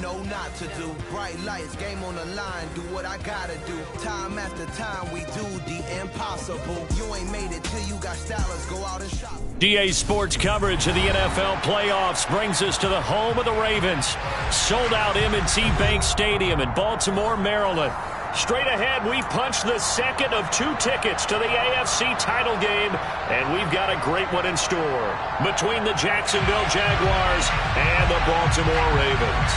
know not to do. Bright lights, game on the line, do what I gotta do. Time after time, we do the impossible. You ain't made it till you got stylers, go out and shop. DA Sports coverage of the NFL playoffs brings us to the home of the Ravens. Sold out M&T Bank Stadium in Baltimore, Maryland. Straight ahead, we punch the second of 2 tickets to the AFC title game, and we've got a great one in store between the Jacksonville Jaguars and the Baltimore Ravens.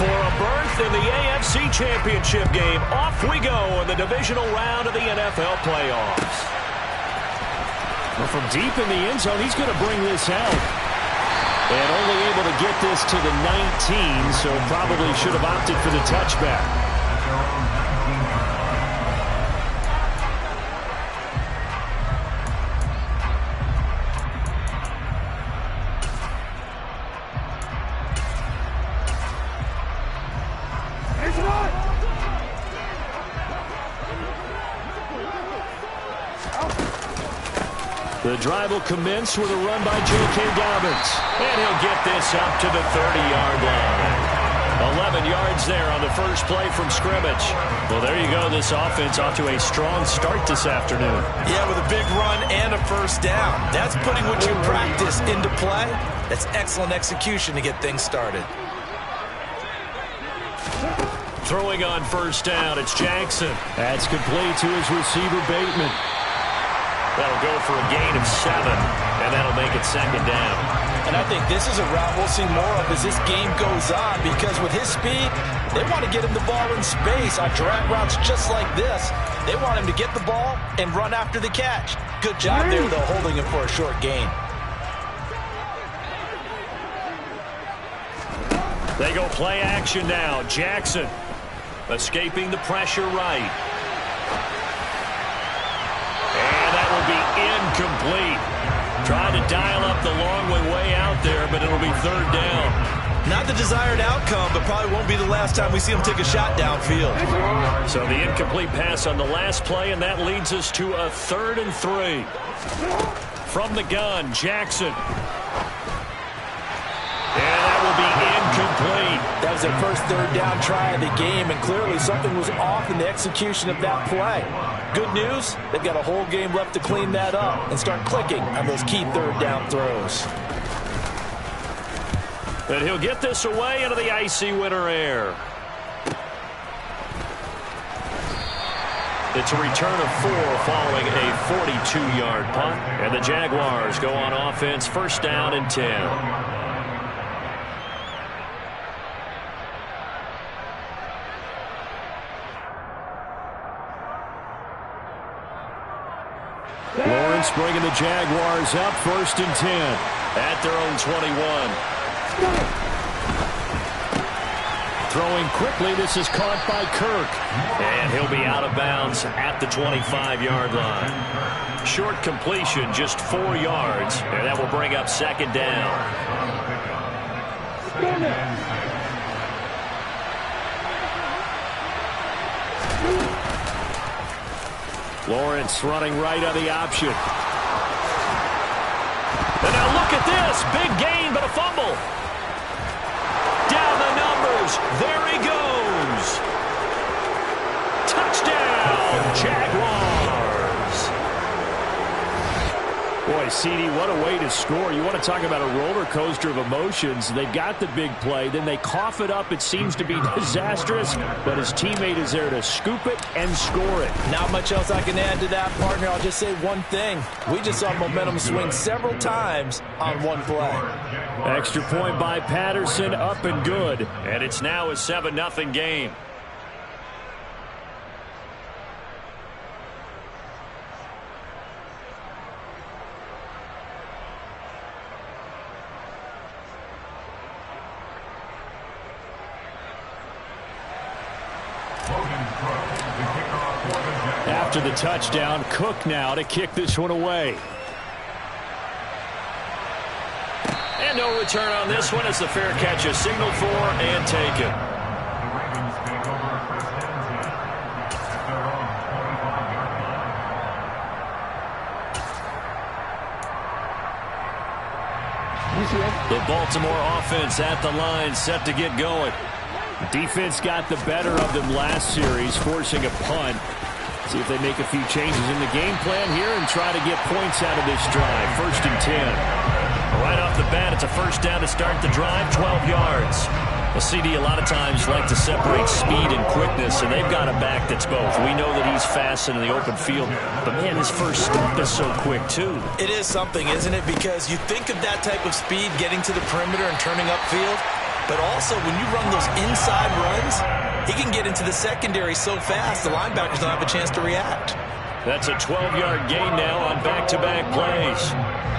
For a berth in the AFC Championship game, off we go in the divisional round of the NFL playoffs. Well, from deep in the end zone, he's going to bring this out. And only able to get this to the 19, so probably should have opted for the touchback. The drive will commence with a run by J.K. Dobbins. And he'll get this up to the 30-yard line. 11 yards there on the first play from scrimmage. Well, there you go. This offense off to a strong start this afternoon. Yeah, with a big run and a first down. That's putting what you practice into play. That's excellent execution to get things started. Throwing on first down, it's Jackson. That's complete to his receiver, Bateman. That'll go for a gain of 7, and that'll make it second down. And I think this is a route we'll see more of as this game goes on, because with his speed, they want to get him the ball in space on drag routes just like this. They want him to get the ball and run after the catch. Good job there, though, holding him for a short gain. They go play action now. Jackson escaping the pressure right. Incomplete. Trying to dial up the long way out there, but it'll be third down. Not the desired outcome, but probably won't be the last time we see him take a shot downfield. So the incomplete pass on the last play, and that leads us to a 3rd and 3. From the gun, Jackson. And that will be incomplete. That was their first third down try of the game, and clearly something was off in the execution of that play. Good news, they've got a whole game left to clean that up and start clicking on those key third down throws. And he'll get this away into the icy winter air. It's a return of 4 following a 42-yard punt. And the Jaguars go on offense, first down and 10. Lawrence bringing the Jaguars up, 1st and 10 at their own 21. Throwing quickly, this is caught by Kirk. And he'll be out of bounds at the 25-yard line. Short completion, just 4 yards, and that will bring up second down. Lawrence running right on the option. And now look at this. Big gain, but a fumble. Down the numbers. There he goes. Touchdown, Jaguars. Boy, CD, what a way to score. You want to talk about a roller coaster of emotions. They got the big play, then they cough it up. It seems to be disastrous, but his teammate is there to scoop it and score it. Not much else I can add to that, partner. I'll just say one thing. We just saw momentum swing several times on one play. Extra point by Patterson, up and good. And it's now a 7-0 game. After the touchdown, Cook now to kick this one away. And no return on this one as the fair catch is signaled for and taken. The Baltimore offense at the line, set to get going. Defense got the better of them last series, forcing a punt. See if they make a few changes in the game plan here and try to get points out of this drive. 1st and 10. Right off the bat, it's a first down to start the drive, 12 yards. Well, CD a lot of times like to separate speed and quickness, and they've got a back that's both. We know that he's fast in the open field, but, man, his first step is so quick, too. It is something, isn't it? Because you think of that type of speed getting to the perimeter and turning upfield, but also when you run those inside runs, he can get into the secondary so fast the linebackers don't have a chance to react. That's a 12-yard gain now on back-to-back plays.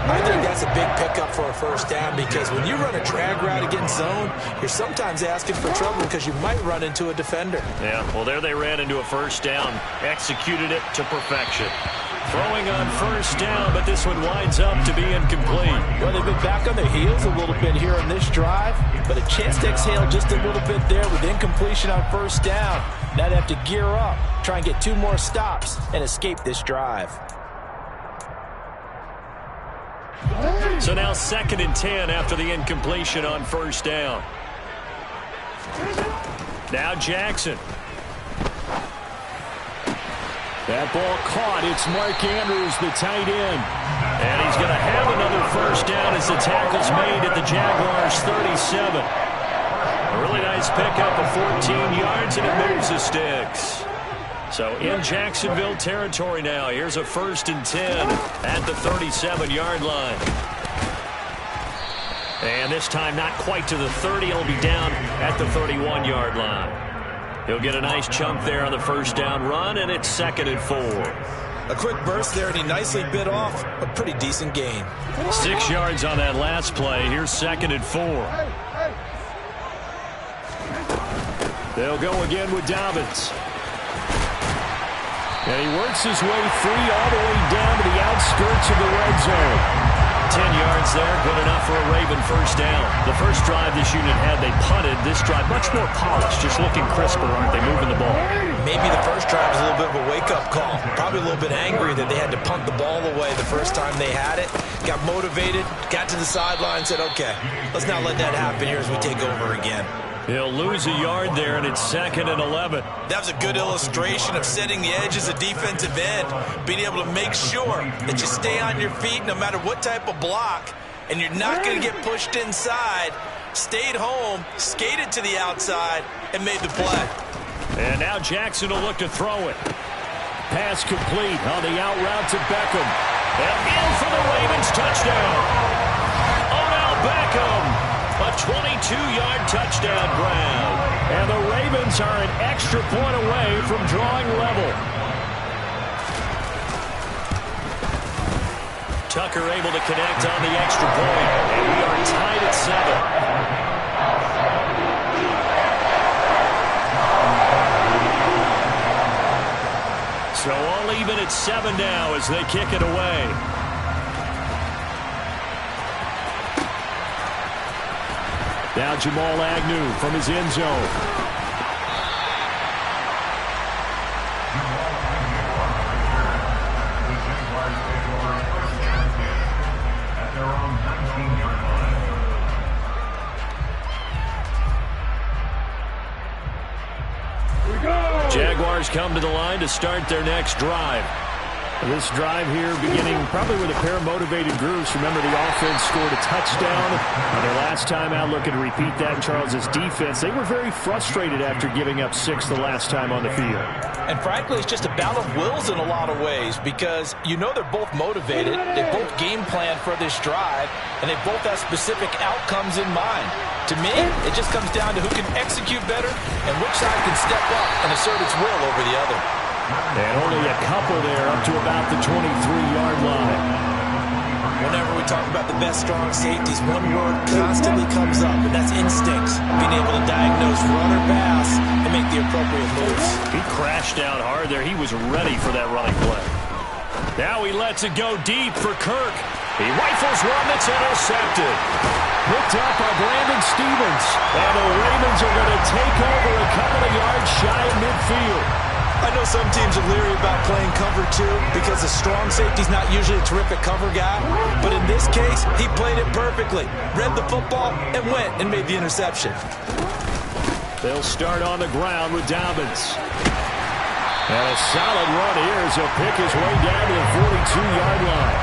I think that's a big pickup for a first down because when you run a drag route against zone, you're sometimes asking for trouble because you might run into a defender. Yeah, well, there they ran into a first down, executed it to perfection. Throwing on first down, but this one winds up to be incomplete. Well, they've been back on their heels a little bit here in this drive, but a chance to exhale just a little bit there with incompletion on first down. Now they have to gear up, try and get 2 more stops, and escape this drive. So now 2nd and 10 after the incompletion on first down. Now Jackson. That ball caught. It's Mark Andrews, the tight end. And he's going to have another first down as the tackle's made at the Jaguars' 37. A really nice pickup of 14 yards, and it moves the sticks. So in Jacksonville territory now. Here's a 1st and 10 at the 37-yard line. And this time not quite to the 30. He'll be down at the 31-yard line. He'll get a nice chunk there on the first down run, and it's 2nd and 4. A quick burst there, and he nicely bit off a pretty decent gain. 6 yards on that last play. Here's 2nd and 4. They'll go again with Dobbins. And he works his way free all the way down to the outskirts of the red zone. 10 yards there, good enough for a Raven first down. The first drive this unit had, they punted. This drive, much more polished, just looking crisper, aren't they, moving the ball? Maybe the first drive was a little bit of a wake-up call. Probably a little bit angry that they had to punt the ball away the first time they had it. Got motivated, got to the sideline, said, okay, let's not let that happen here as we take over again. He'll lose a yard there, and it's 2nd and 11. That was a good illustration of setting the edge as a defensive end, being able to make sure that you stay on your feet no matter what type of block, and you're not going to get pushed inside. Stayed home, skated to the outside, and made the play. And now Jackson will look to throw it. Pass complete on the out route to Beckham. And in for the Ravens touchdown. Odell Beckham. A 22-yard touchdown grab. And the Ravens are an extra point away from drawing level. Tucker able to connect on the extra point. And we are tied at 7. So all even at 7 now as they kick it away. Now Jamal Agnew from his end zone. Jaguars come to the line to start their next drive. This drive here beginning probably with a pair of motivated groups. Remember, the offense scored a touchdown on their last time out, looking to repeat that in Charles's defense. They were very frustrated after giving up 6 the last time on the field. And frankly, it's just a battle of wills in a lot of ways because you know they're both motivated, they both game plan for this drive, and they both have specific outcomes in mind. To me, it just comes down to who can execute better and which side can step up and assert its will over the other. And only a couple there up to about the 23-yard line. Whenever we talk about the best strong safeties, one word constantly comes up, and that's instincts. Being able to diagnose run or pass and make the appropriate moves. He crashed down hard there. He was ready for that running play. Now he lets it go deep for Kirk. He rifles one that's intercepted. Picked up by Brandon Stephens. And the Ravens are going to take over a couple of yards shy of midfield. I know some teams are leery about playing cover 2 because the strong safety's not usually a terrific cover guy. But in this case, he played it perfectly. Read the football and went and made the interception. They'll start on the ground with Dobbins. And a solid run here as he'll pick his way down to the 42-yard line.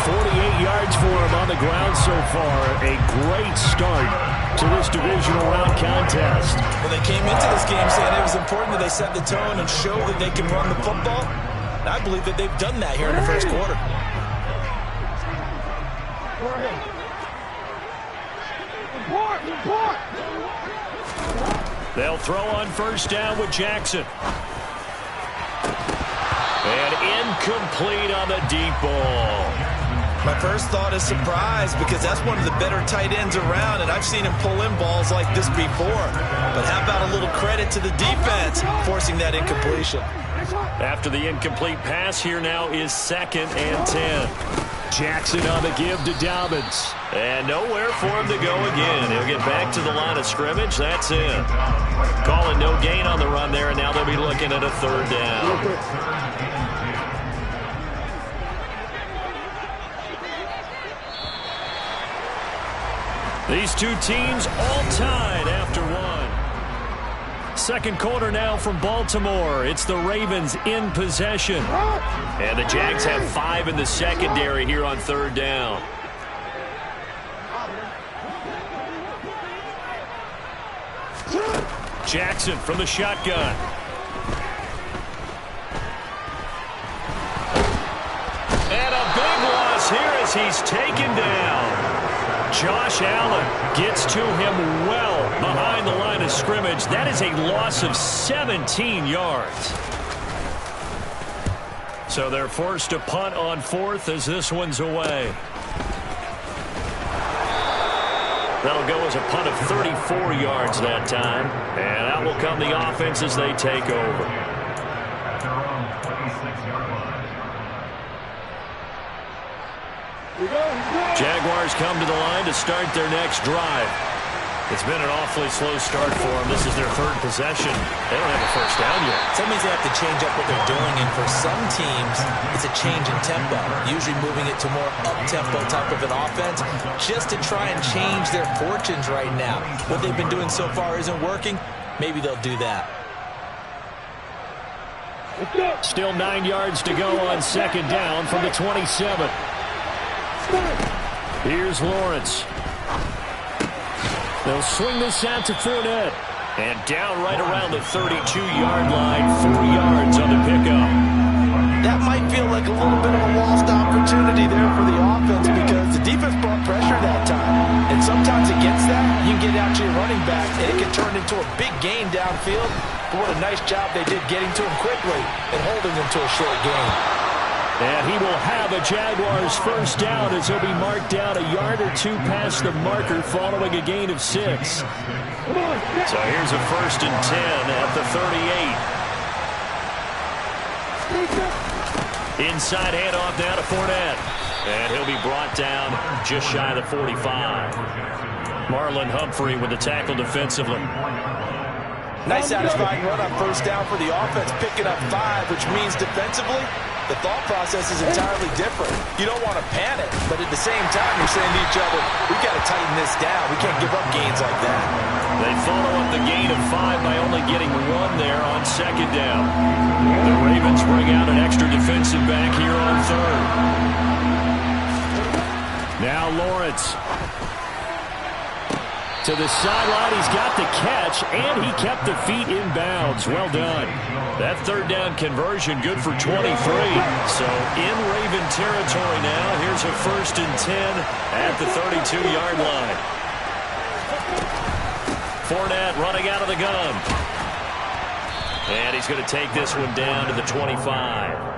48 yards for him on the ground so far. A great start to this divisional round contest. Well, they came into this game saying it was important that they set the tone and show that they can run the football. And I believe that they've done that here in the first quarter. They'll throw on first down with Jackson. And incomplete on the deep ball. My first thought is surprise because that's one of the better tight ends around, and I've seen him pull in balls like this before. But how about a little credit to the defense forcing that incompletion? After the incomplete pass, here now is 2nd and 10. Jackson on the give to Dobbins. And nowhere for him to go again. He'll get back to the line of scrimmage. That's it. Calling no gain on the run there, and now they'll be looking at a 3rd down. These two teams all tied after one. Second quarter now from Baltimore. It's the Ravens in possession. And the Jags have 5 in the secondary here on 3rd down. Jackson from the shotgun. And a big loss here as he's taken down. Josh Allen gets to him well behind the line of scrimmage. That is a loss of 17 yards. So they're forced to punt on 4th as this one's away. That'll go as a punt of 34 yards that time. And out will come the offense as they take over. Jaguars come to the line to start their next drive. It's been an awfully slow start for them. This is their 3rd possession. They don't have a first down yet. That means they have to change up what they're doing, and for some teams, it's a change in tempo, usually moving it to more up-tempo type of an offense just to try and change their fortunes right now. What they've been doing so far isn't working. Maybe they'll do that. Still 9 yards to go on 2nd down from the 27. Here's Lawrence. They'll swing this out to Fournette. And down right around the 32-yard line, 4 yards on the pickup. That might feel like a little bit of a lost opportunity there for the offense because the defense brought pressure that time. And sometimes against that, you can get out to your running back, and it can turn into a big gain downfield. But what a nice job they did getting to him quickly and holding him to a short gain. And he will have a Jaguars first down as he'll be marked down a yard or 2 past the marker following a gain of 6. So here's a 1st and 10 at the 38. Inside handoff now to Fournette. And he'll be brought down just shy of the 45. Marlon Humphrey with the tackle defensively. Nice satisfying run on first down for the offense, picking up 5, which means defensively, the thought process is entirely different. You don't want to panic, but at the same time, you're saying to each other, we've got to tighten this down. We can't give up gains like that. They follow up the gain of 5 by only getting 1 there on 2nd down. The Ravens bring out an extra defensive back here on 3rd. Now Lawrence. To the sideline, he's got the catch, and he kept the feet in bounds. Well done. That 3rd down conversion good for 23. So in Raven territory now. Here's a 1st and 10 at the 32-yard line. Fournette running out of the gun. And he's going to take this one down to the 25.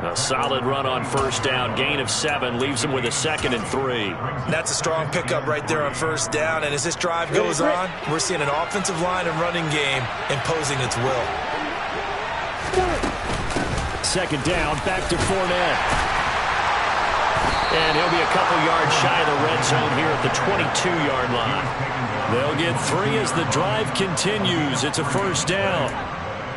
A solid run on first down. Gain of 7 leaves him with a 2nd and 3. That's a strong pickup right there on first down. And as this drive goes on, we're seeing an offensive line and running game imposing its will. 2nd down, back to Fournette. And he'll be a couple yards shy of the red zone here at the 22-yard line. They'll get 3 as the drive continues. It's a first down.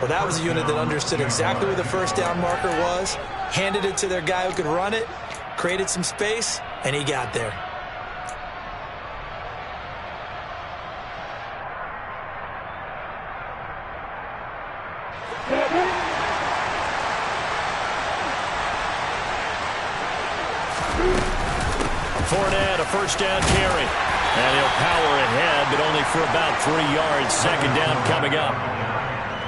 Well, that was a unit that understood exactly where the first down marker was, handed it to their guy who could run it, created some space, and he got there. Fournette, a first down carry. And he'll power ahead, but only for about 3 yards. Second down coming up.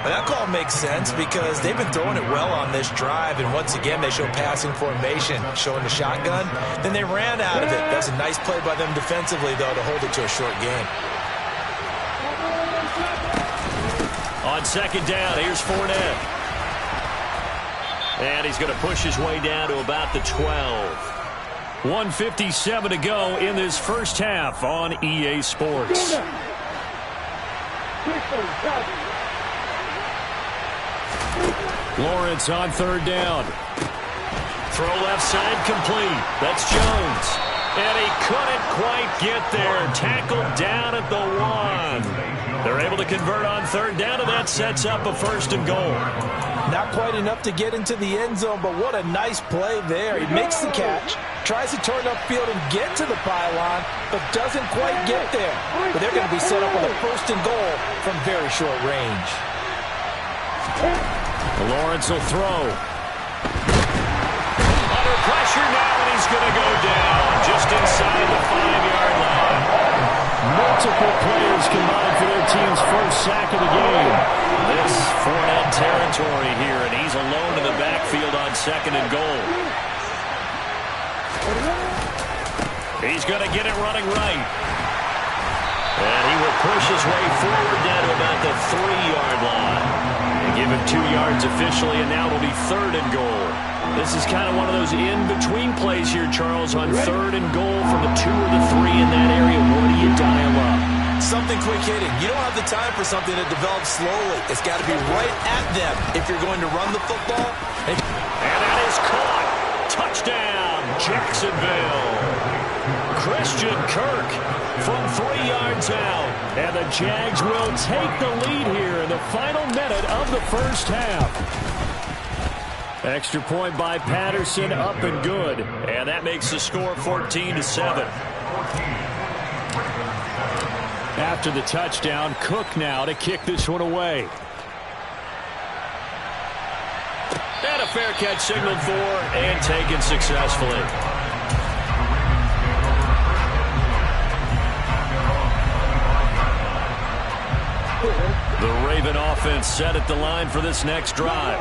Well, that call makes sense because they've been throwing it well on this drive, and once again they show passing formation, showing the shotgun. Then they ran out of it. That's a nice play by them defensively, though, to hold it to a short gain. On second down, here's Fournette. And he's going to push his way down to about the 12. 1:57 to go in this first half on EA Sports. Lawrence on third down. Throw left side complete. That's Jones. And he couldn't quite get there. Tackled down at the 1. They're able to convert on third down, and that sets up a first and goal. Not quite enough to get into the end zone, but what a nice play there. He makes the catch, tries to turn upfield and get to the pylon, but doesn't quite get there. But they're going to be set up with a first and goal from very short range. Lawrence will throw. Under pressure now, and he's going to go down just inside the 5-yard line. Multiple players combined for their team's first sack of the game. This Fournette territory here, and he's alone in the backfield on second and goal. He's going to get it running right. And he will push his way forward down to about the 3-yard line. They give him 2 yards officially, and now it'll be third and goal. This is kind of one of those in-between plays here, Charles, on third and goal from the 2 or the 3 in that area. What do you dial up? Something quick hitting. You don't have the time for something that develops slowly. It's got to be right at them if you're going to run the football. And that is caught. Touchdown, Jacksonville. Christian Kirk from 3 yards out. And the Jags will take the lead here in the final minute of the first half. Extra point by Patterson, up and good. And that makes the score 14-7. After the touchdown, Cook now to kick this one away. And a fair catch signaled for and taken successfully. The Raven offense set at the line for this next drive.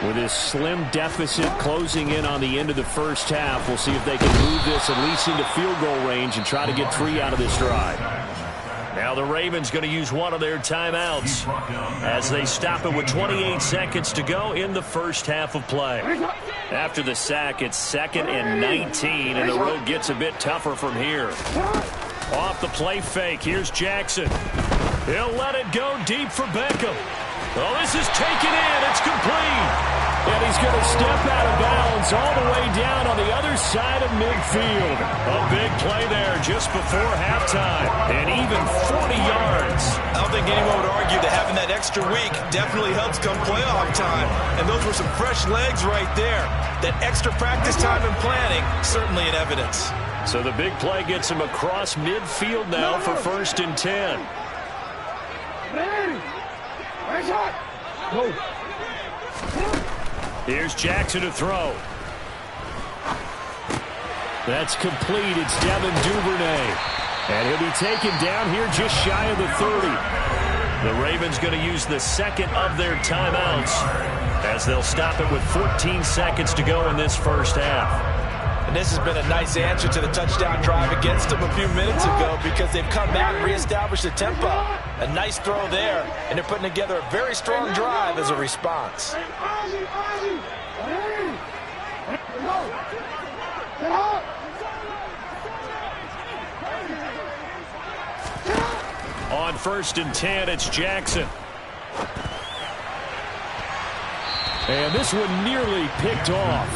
With this slim deficit closing in on the end of the first half, we'll see if they can move this at least into field goal range and try to get 3 out of this drive. Now the Ravens going to use one of their timeouts as they stop it with 28 seconds to go in the first half of play. After the sack, it's 2nd and 19, and the road gets a bit tougher from here. Off the play fake, here's Jackson. He'll let it go deep for Beckham. Oh, this is taken in. It's complete. And he's going to step out of bounds all the way down on the other side of midfield. A big play there just before halftime. And even 40 yards. I don't think anyone would argue that having that extra week definitely helps come playoff time. And those were some fresh legs right there. That extra practice time and planning, certainly in evidence. So the big play gets him across midfield now for 1st and 10. Here's Jackson to throw. That's complete. It's Devin Duvernay. And he'll be taken down here just shy of the 30. The Ravens going to use the 2nd of their timeouts as they'll stop it with 14 seconds to go in this first half. And this has been a nice answer to the touchdown drive against them a few minutes ago because they've come back and reestablished the tempo. A nice throw there, and they're putting together a very strong drive as a response. On 1st and 10, it's Jackson. And this one nearly picked off.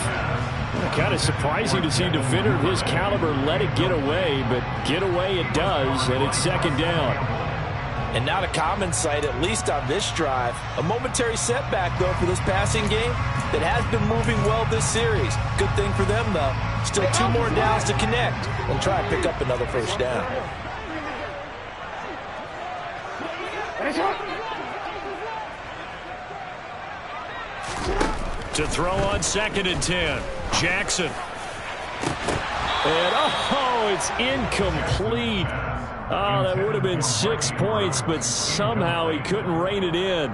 Kind of surprising to see a defender of his caliber let it get away, but get away it does, and it's 2nd down. And not a common sight, at least on this drive. A momentary setback, though, for this passing game that has been moving well this series. Good thing for them, though. Still 2 more downs to connect and try and pick up another first down. To throw on 2nd and 10. Jackson. And, it's incomplete. Oh, that would have been 6 points, but somehow he couldn't rein it in.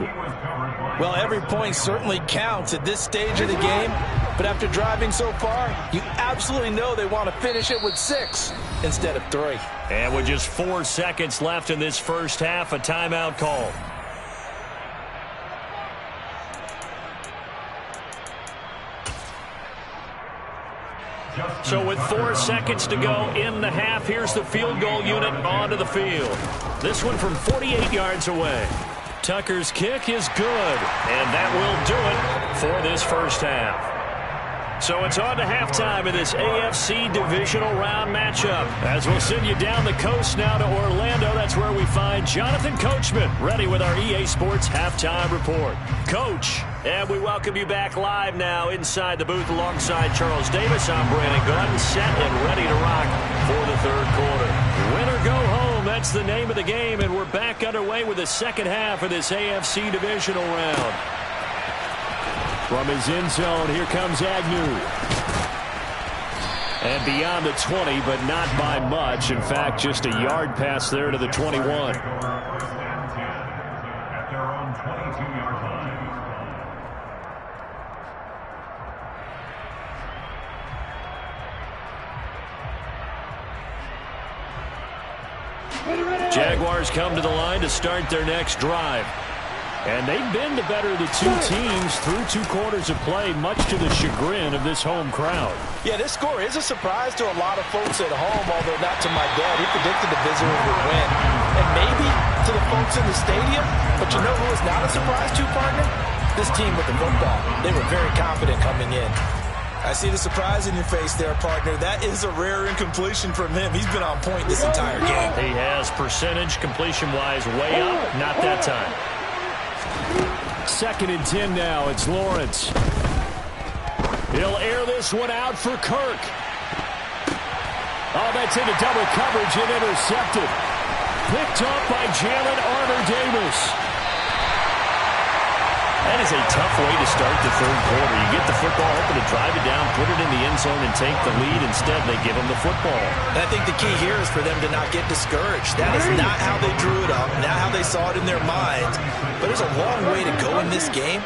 Well, every point certainly counts at this stage of the game, but after driving so far, you absolutely know they want to finish it with 6 instead of 3. And with just 4 seconds left in this first half, a timeout call. So with 4 seconds to go in the half, here's the field goal unit onto the field. This one from 48 yards away. Tucker's kick is good, and that will do it for this first half. So it's on to halftime in this AFC divisional round matchup. As we'll send you down the coast now to Orlando, that's where we find Jonathan Coachman, ready with our EA Sports Halftime Report. Coach, and we welcome you back live now inside the booth alongside Charles Davis. I'm Brandon Gunn, set and ready to rock for the third quarter. Win or go home, that's the name of the game, and we're back underway with the second half of this AFC divisional round. From his end zone, here comes Agnew. And beyond the 20, but not by much. In fact, just a yard pass there to the 21. At their own 22-yard line. Jaguars come to the line to start their next drive. And they've been the better of the 2 teams through 2 quarters of play, much to the chagrin of this home crowd. Yeah, this score is a surprise to a lot of folks at home, although not to my dad. He predicted the visitors would win. And maybe to the folks in the stadium, but you know who is not a surprise to, partner? This team with the football. They were very confident coming in. I see the surprise in your face there, partner. That is a rare incompletion from him. He's been on point this entire game. He has percentage completion-wise way up, not that time. 2nd and 10 now. It's Lawrence. He'll air this one out for Kirk. Oh, that's into double coverage and intercepted. Picked up by Jalen Armour-Davis. That is a tough way to start the third quarter. You get the football, hoping to drive it down, put it in the end zone, and take the lead. Instead, they give them the football. And I think the key here is for them to not get discouraged. That is not how they drew it up, not how they saw it in their minds. But there's a long way to go in this game.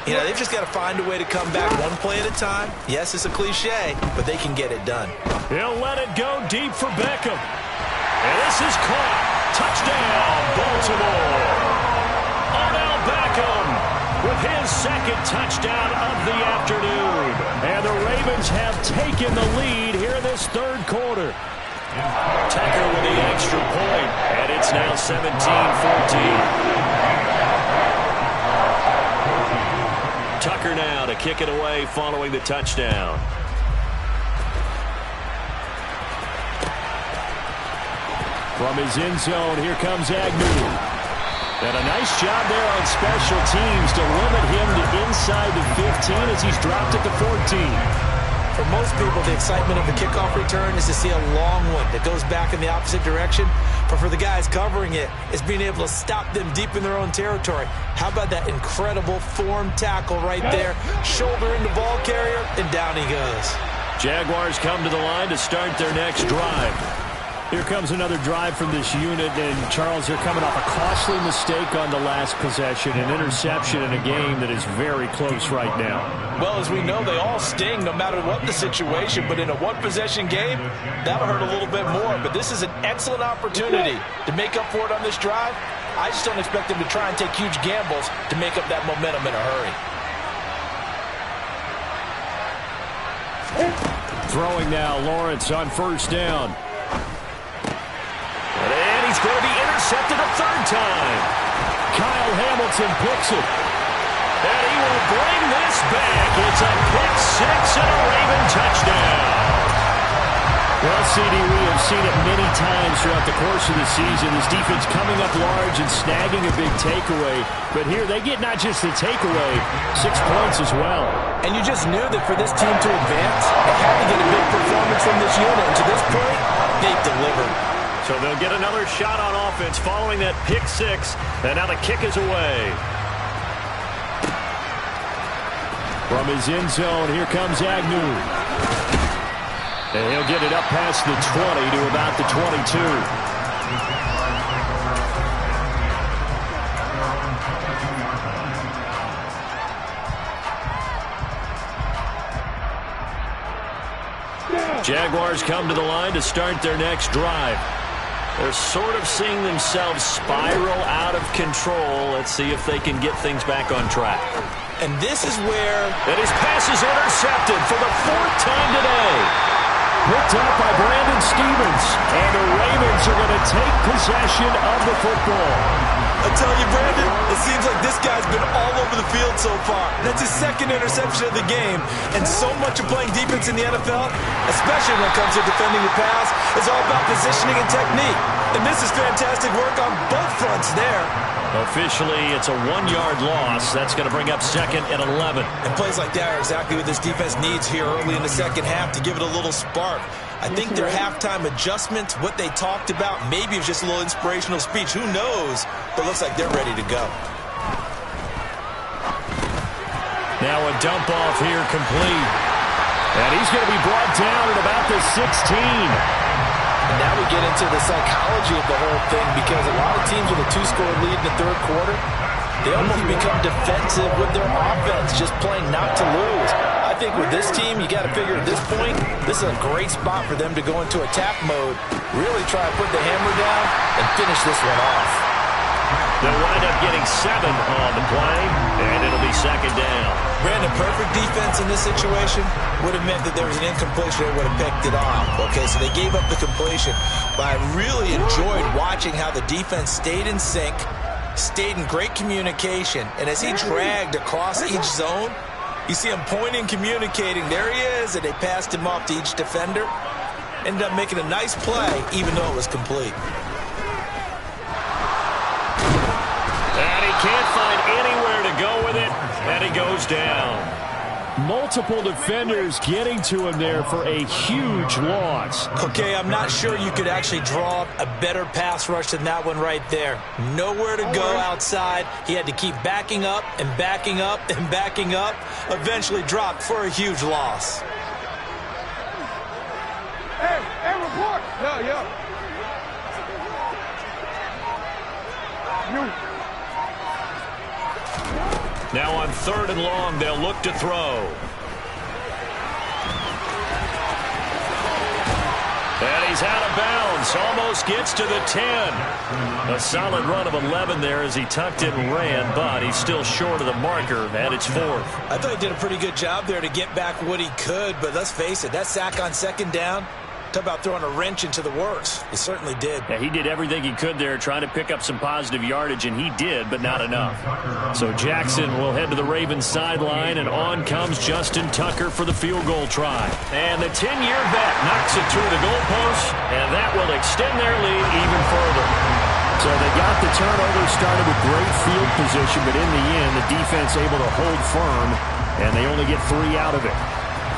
You know, they've just got to find a way to come back one play at a time. Yes, it's a cliche, but they can get it done. He'll let it go deep for Beckham. And this is caught. Touchdown, Baltimore. Odell Beckham with his 2nd touchdown of the afternoon. And the Ravens have taken the lead here in this third quarter. Tucker with the extra point, and it's now 17-14. Tucker now to kick it away following the touchdown. From his end zone, here comes Agnew. And a nice job there on special teams to limit him to inside the 15 as he's dropped at the 14. For most people, the excitement of the kickoff return is to see a long one that goes back in the opposite direction. But for the guys covering it, it's being able to stop them deep in their own territory. How about that incredible form tackle right there? Shoulder in the ball carrier, and down he goes. Jaguars come to the line to start their next drive. Here comes another drive from this unit, and Charles, they're coming off a costly mistake on the last possession, an interception in a game that is very close right now. Well, as we know, they all sting no matter what the situation, but in a one-possession game, that'll hurt a little bit more. But this is an excellent opportunity to make up for it on this drive. I just don't expect them to try and take huge gambles to make up that momentum in a hurry. Throwing now, Lawrence on first down. And he's going to be intercepted a third time. Kyle Hamilton picks it. And he will bring this back. It's a pick six and a Raven touchdown. Well, CD, we have seen it many times throughout the course of the season. This defense coming up large and snagging a big takeaway. But here they get not just the takeaway, 6 points as well. And you just knew that for this team to advance, they had to get a big performance from this unit. And to this point, they've delivered. So they'll get another shot on offense following that pick six. And now the kick is away. From his end zone, here comes Agnew. And he'll get it up past the 20 to about the 22. Jaguars come to the line to start their next drive. They're sort of seeing themselves spiral out of control. Let's see if they can get things back on track. And this is where... And his pass is intercepted for the 4th time today. Picked up by Brandon Stephens. And the Ravens are going to take possession of the football. I tell you, Brandon, it seems like this guy's been all over the field so far. That's his 2nd interception of the game. And so much of playing defense in the NFL, especially when it comes to defending the pass, is all about positioning and technique. And this is fantastic work on both fronts there. Officially, it's a 1-yard loss. That's going to bring up 2nd and 11. And plays like that are exactly what this defense needs here early in the second half to give it a little spark. I think their halftime adjustments, what they talked about, maybe it was just a little inspirational speech. Who knows? But it looks like they're ready to go. Now a dump off here complete. And he's going to be brought down at about the 16. And now we get into the psychology of the whole thing, because a lot of teams with a 2-score lead in the 3rd quarter, they almost become defensive with their offense, just playing not to lose. I think with this team, you got to figure at this point, this is a great spot for them to go into attack mode, really try to put the hammer down and finish this one off. They'll wind up getting 7 on the play, and it'll be 2nd down. Brandon, perfect defense in this situation would have meant that there was an incompletion. They would have picked it off. Okay, so they gave up the completion. But I really enjoyed watching how the defense stayed in sync, stayed in great communication, and as he dragged across each zone, you see him pointing, communicating. There he is, and they passed him off to each defender. Ended up making a nice play, even though it was complete. And he can't find anywhere to go with it, and he goes down. Multiple defenders getting to him there for a huge loss. Okay, I'm not sure you could actually draw up a better pass rush than that one right there. Nowhere to go outside. He had to keep backing up and backing up and backing up. Eventually dropped for a huge loss. Hey, report. Yeah. Now on 3rd and long, they'll look to throw. And he's out of bounds. Almost gets to the 10. A solid run of 11 there as he tucked it and ran, but he's still short of the marker, and it's 4th. I thought he did a pretty good job there to get back what he could, but let's face it, that sack on 2nd down, talk about throwing a wrench into the works. He certainly did. Yeah, he did everything he could there, trying to pick up some positive yardage, and he did, but not enough. So Jackson will head to the Ravens sideline, and on comes Justin Tucker for the field goal try. And the 10-year vet knocks it through the goalpost, and that will extend their lead even further. So they got the turnover, started with great field position, but in the end, the defense able to hold firm, and they only get 3 out of it.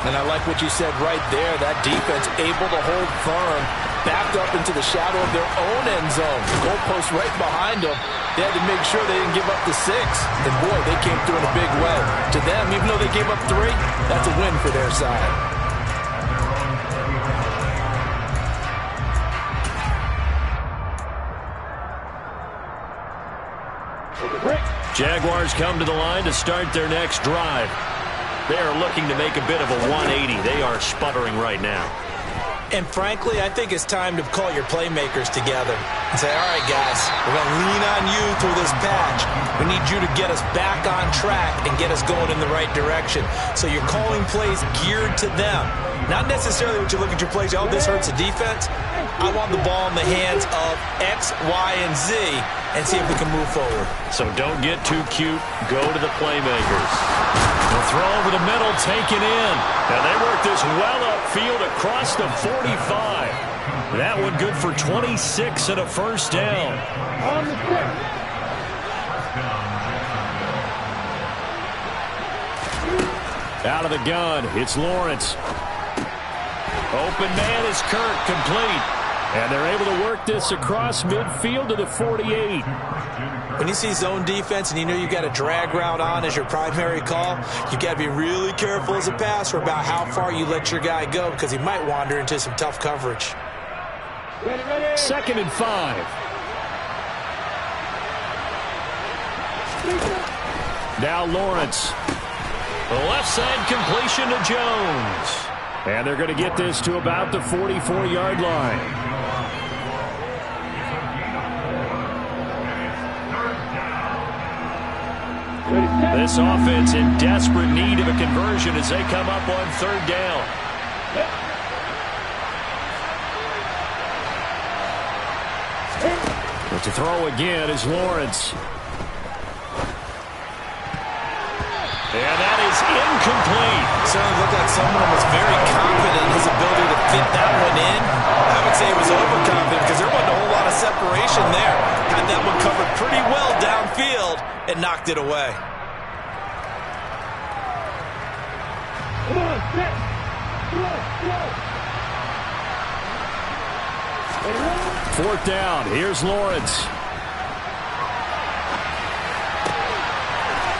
And I like what you said right there. That defense able to hold firm, backed up into the shadow of their own end zone. The goalpost right behind them. They had to make sure they didn't give up the 6. And boy, they came through in a big way. To them, even though they gave up 3, that's a win for their side. Jaguars come to the line to start their next drive. They are looking to make a bit of a 180. They are sputtering right now. And frankly, I think it's time to call your playmakers together and say, all right, guys, we're going to lean on you through this patch. We need you to get us back on track and get us going in the right direction. So you're calling plays geared to them. Not necessarily what you look at your plays, oh, this hurts the defense. I want the ball in the hands of X, Y, and Z and see if we can move forward. So don't get too cute. Go to the playmakers. The throw over the middle, taken in. And they work this well upfield across the 45. That one good for 26 and a first down. On the stick. Out of the gun, it's Lawrence. Open man is Kirk, complete. And they're able to work this across midfield to the 48. When you see zone defense and you know you've got a drag route on as your primary call, you've got to be really careful as a passer about how far you let your guy go because he might wander into some tough coverage. Ready, ready. 2nd and 5. Now Lawrence. The left side completion to Jones. And they're going to get this to about the 44-yard line. This offense in desperate need of a conversion as they come up on 3rd down. But to throw again is Lawrence. And that is incomplete. Certainly looked like someone was very confident in his ability to fit that one in. I would say he was overconfident because there wasn't a whole lot of separation there. Had that one covered pretty well downfield and knocked it away. Come on, set. Go. 4th down. Here's Lawrence.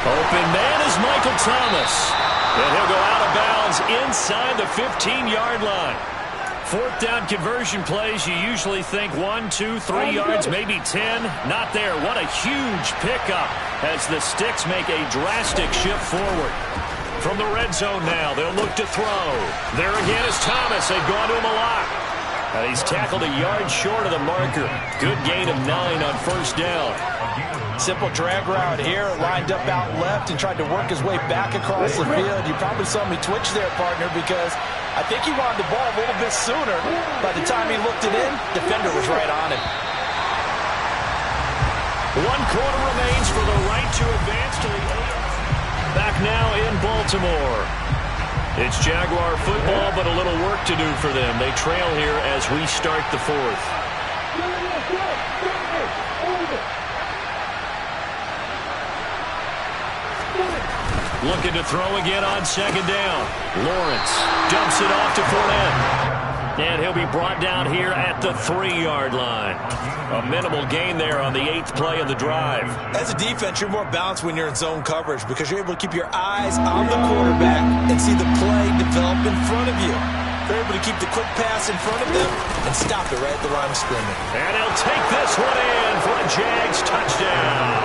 Open man is Michael Thomas. And he'll go out of bounds inside the 15-yard line. 4th down conversion plays, you usually think 1, 2, 3 yards, maybe 10. Not there. What a huge pickup as the Sticks make a drastic shift forward. From the red zone now, they'll look to throw. There again is Thomas. They've gone to him a lot. He's tackled a yard short of the marker. Good gain of 9 on 1st down. Simple drag route here, lined up out left and tried to work his way back across the field. You probably saw me twitch there, partner, because I think he wanted the ball a little bit sooner. By the time he looked it in, defender was right on him. 1 quarter remains for the right to advance to the 8. Back now in Baltimore. It's Jaguar football, but a little work to do for them. They trail here as we start the 4th. Looking to throw again on 2nd down. Lawrence dumps it off to Fournette. And he'll be brought down here at the 3-yard line. A minimal gain there on the 8th play of the drive. As a defense, you're more balanced when you're in zone coverage because you're able to keep your eyes on the quarterback and see the play develop in front of you. They're able to keep the quick pass in front of them and stop it right at the line of scrimmage. And he'll take this one in for a Jags touchdown.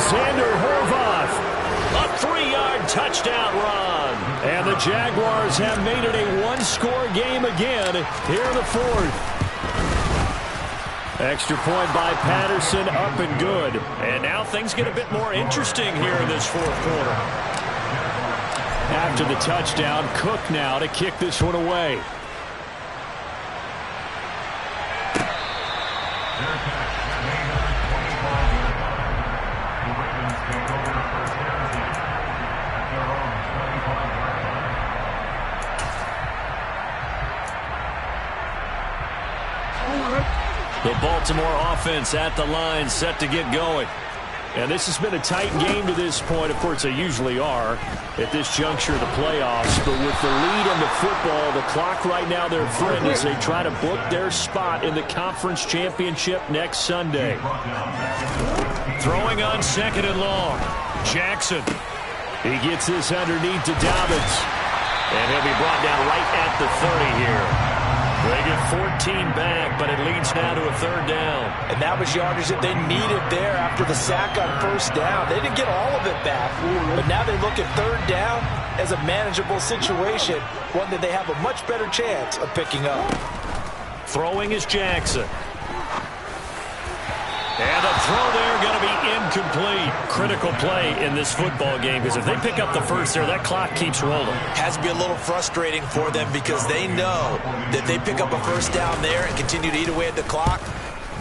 Xander Horvath. A 3-yard touchdown run. And the Jaguars have made it a 1-score game again here in the 4th. Extra point by Patterson, up and good. And now things get a bit more interesting here in this 4th quarter. After the touchdown, Cook now to kick this one away. The Baltimore offense at the line, set to get going. And this has been a tight game to this point. Of course, they usually are at this juncture of the playoffs. But with the lead in the football, the clock right now their friend as they try to book their spot in the conference championship next Sunday. Throwing on 2nd and long. Jackson. He gets this underneath to Dobbins. And he'll be brought down right at the 30 here. They get 14 back, but it leads now to a 3rd down. And that was yardage that they needed there after the sack on 1st down. They didn't get all of it back, but now they look at 3rd down as a manageable situation, one that they have a much better chance of picking up. Throwing is Jackson. And the throw there going to be incomplete. Critical play in this football game because if they pick up the first there, that clock keeps rolling. Has to be a little frustrating for them because they know that they pick up a 1st down there and continue to eat away at the clock,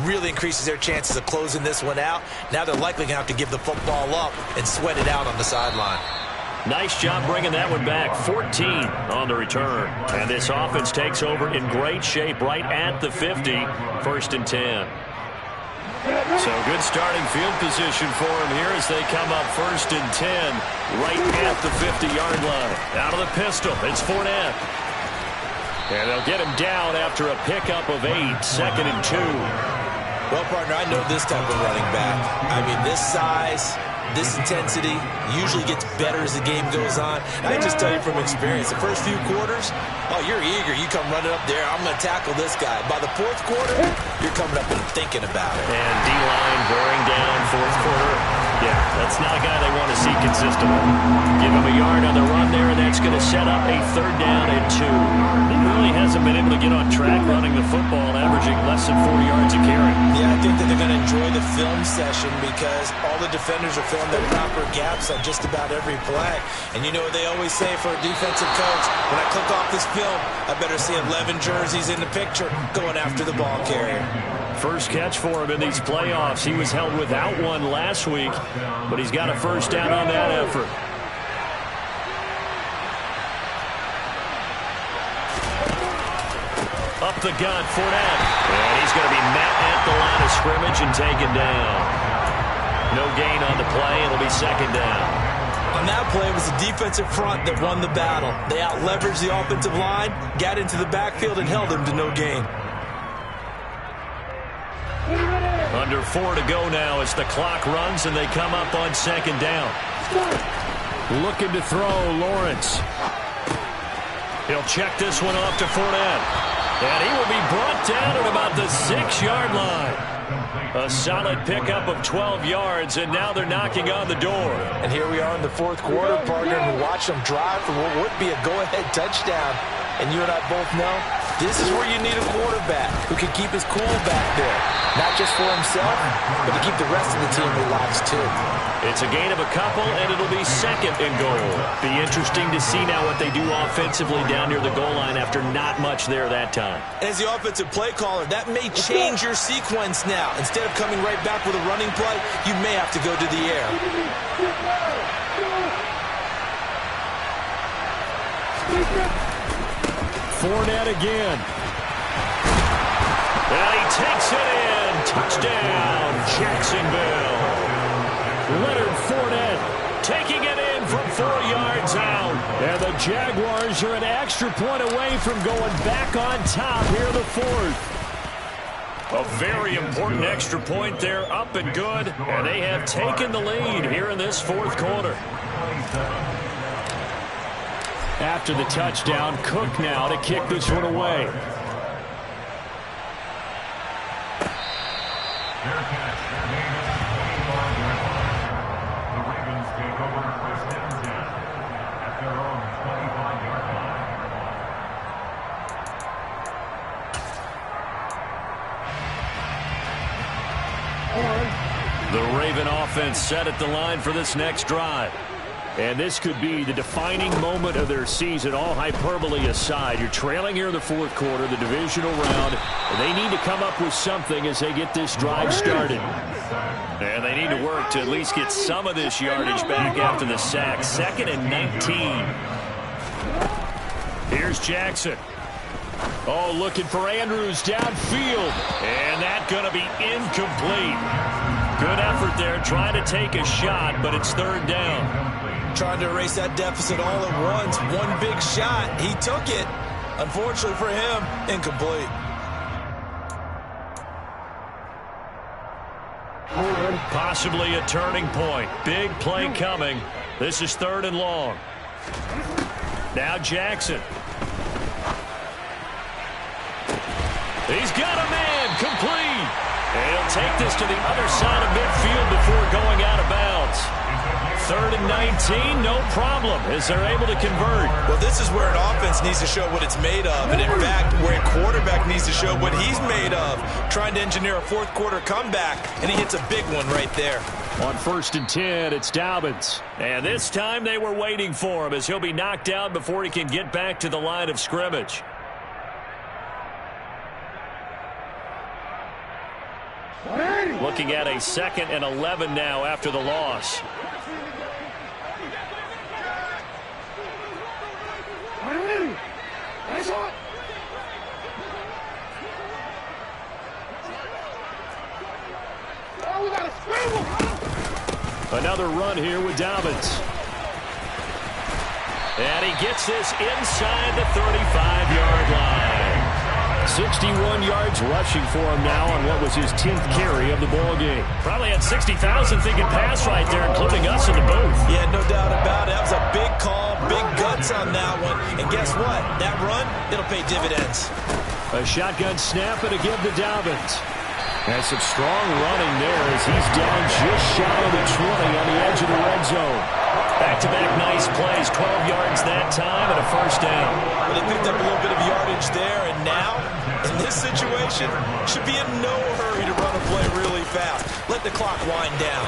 really increases their chances of closing this one out. Now they're likely going to have to give the football up and sweat it out on the sideline. Nice job bringing that one back. 14 on the return. And this offense takes over in great shape right at the 50. 1st and 10. So good starting field position for him here as they come up 1st and 10 right at the 50-yard line. Out of the pistol, it's Fournette. And they'll get him down after a pickup of 8. 2nd and 2. Well, partner, I know this type of running back. I mean, this size, this intensity usually gets better as the game goes on. I can just tell you from experience, the first few quarters, oh, you're eager. You come running up there, I'm going to tackle this guy. By the 4th quarter, you're coming up and thinking about it. And D-line wearing down 4th quarter. Yeah, that's not a guy they want to see consistently. Give him a yard on the run there, and that's going to set up a 3rd down and 2. He really hasn't been able to get on track running the football, averaging less than 4 yards a carry. Yeah, I think that they're going to enjoy the film session because all the defenders are filling their proper gaps on just about every play. And you know what they always say for a defensive coach, when I click off this film, I better see 11 jerseys in the picture going after the ball carrier. First catch for him in these playoffs. He was held without one last week, but he's got a 1st down on that effort. Up the gut, Fournette. And he's going to be met at the line of scrimmage and taken down. No gain on the play. It'll be 2nd down. On that play, it was the defensive front that won the battle. They out-leveraged the offensive line, got into the backfield, and held him to no gain. Under 4 to go now as the clock runs and they come up on 2nd down. Looking to throw, Lawrence. He'll check this one off to Fournette. And he will be brought down at about the 6-yard line. A solid pickup of 12 yards, and now they're knocking on the door. And here we are in the 4th quarter, partner, and we watch them drive for what would be a go-ahead touchdown. And you and I both know this is where you need a quarterback who can keep his cool back there. Not just for himself, but to keep the rest of the team relaxed too. It's a gain of a couple, and it'll be 2nd and goal. Be interesting to see now what they do offensively down near the goal line after not much there that time. As the offensive play caller, that may change your sequence now. Instead of coming right back with a running play, you may have to go to the air. Fournette again. And he takes it in. Touchdown, Jacksonville. Leonard Fournette taking it in from 4 yards out. And the Jaguars are an extra point away from going back on top here in the 4th. A very important extra point there, up and good. And they have taken the lead here in this 4th quarter. After the touchdown, Cook now to kick this one away. The Ravens take over 1st and 10 at their own 25-yard line. The Raven offense set at the line for this next drive. And this could be the defining moment of their season, all hyperbole aside. You're trailing here in the 4th quarter, the divisional round. And they need to come up with something as they get this drive started. And they need to work to at least get some of this yardage back after the sack. 2nd and 19. Here's Jackson. Oh, looking for Andrews downfield. And that's going to be incomplete. Good effort there, trying to take a shot, but it's 3rd down. Trying to erase that deficit all at once. One big shot. He took it. Unfortunately for him, incomplete. Possibly a turning point. Big play coming. This is 3rd and long. Now Jackson. He's got a man. Complete. And he'll take this to the other side of midfield before going out of bounds. 3rd and 19, no problem, as they're able to convert. Well, this is where an offense needs to show what it's made of, and in fact, where a quarterback needs to show what he's made of, trying to engineer a 4th quarter comeback, and he hits a big one right there. On 1st and 10, it's Dobbins. And this time they were waiting for him, as he'll be knocked down before he can get back to the line of scrimmage. Looking at a 2nd and 11 now after the loss. another run here with Dobbins. And he gets this inside the 35-yard line. 61 yards rushing for him now on what was his 10th carry of the ball game. Probably had 60,000 thinking pass right there, including us in the booth. Yeah, no doubt about it. That was a big call, big guts on that one. And guess what? That run, it'll pay dividends. A shotgun snap and a give to Dobbins. Has some strong running there as he's down just shy of the 20 on the edge of the red zone. Back-to-back nice plays, 12 yards that time and a first down. Well, they picked up a little bit of yardage there, and now, in this situation, should be in no hurry to run a play really fast. Let the clock wind down.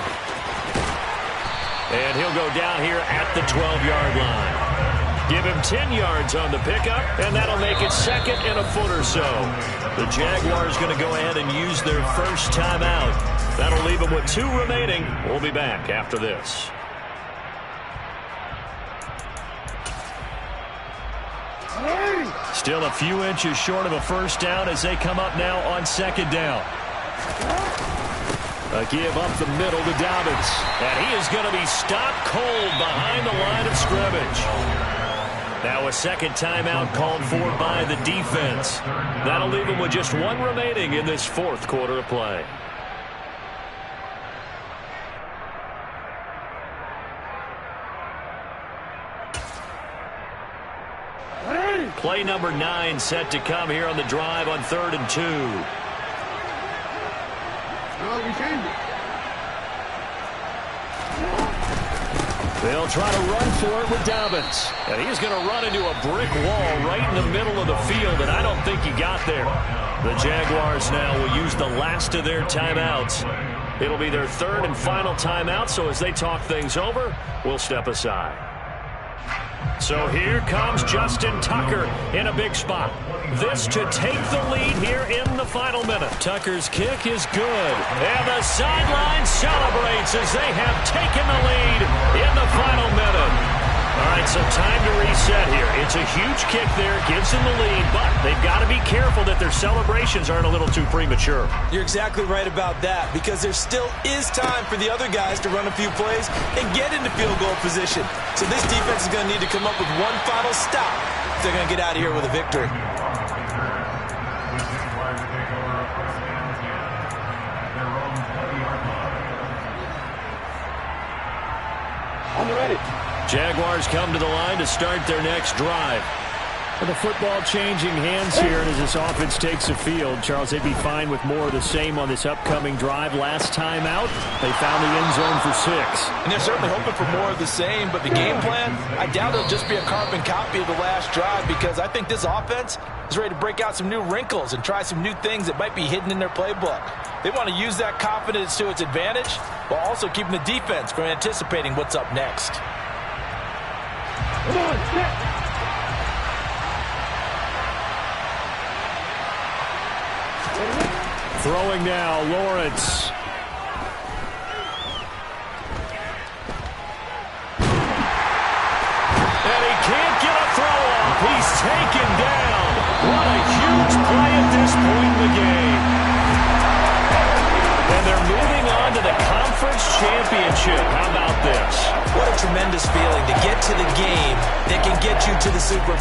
And he'll go down here at the 12-yard line. Give him 10 yards on the pickup, and that'll make it second and a foot or so. The Jaguars going to go ahead and use their first timeout. That'll leave them with 2 remaining. We'll be back after this. Still a few inches short of a first down as they come up now on second down. A give up the middle to Dobbins. And he is going to be stopped cold behind the line of scrimmage. Now a second timeout called for by the defense. That'll leave him with just 1 remaining in this fourth quarter of play. Play number 9 set to come here on the drive on 3rd and 2. They'll try to run for it with Dobbins. And he's going to run into a brick wall right in the middle of the field, and I don't think he got there. The Jaguars now will use the last of their timeouts. It'll be their 3rd and final timeout, so as they talk things over, we'll step aside. So here comes Justin Tucker in a big spot. This to take the lead here in the final minute. Tucker's kick is good. And the sideline celebrates as they have taken the lead in the final minute. All right, so time to reset here. It's a huge kick there, gives them the lead, but they've got to be careful that their celebrations aren't a little too premature. You're exactly right about that, because there still is time for the other guys to run a few plays and get into field goal position. So this defense is going to need to come up with one final stop if they're going to get out of here with a victory. I'm ready. Jaguars come to the line to start their next drive. And the football changing hands here, and as this offense takes the field, Charles, they'd be fine with more of the same on this upcoming drive. Last time out, they found the end zone for 6. And they're certainly hoping for more of the same, but the game plan, I doubt it'll just be a carbon copy of the last drive, because I think this offense is ready to break out some new wrinkles and try some new things that might be hidden in their playbook. They want to use that confidence to its advantage, while also keeping the defense from anticipating what's up next. Come on, set. Throwing now, Lawrence. And he can't get a throw off. He's taken down. What a huge play at this point in the game. And they're moving on to the conference championship. How about this? What a tremendous feeling to get to the game that can get you to the Super Bowl.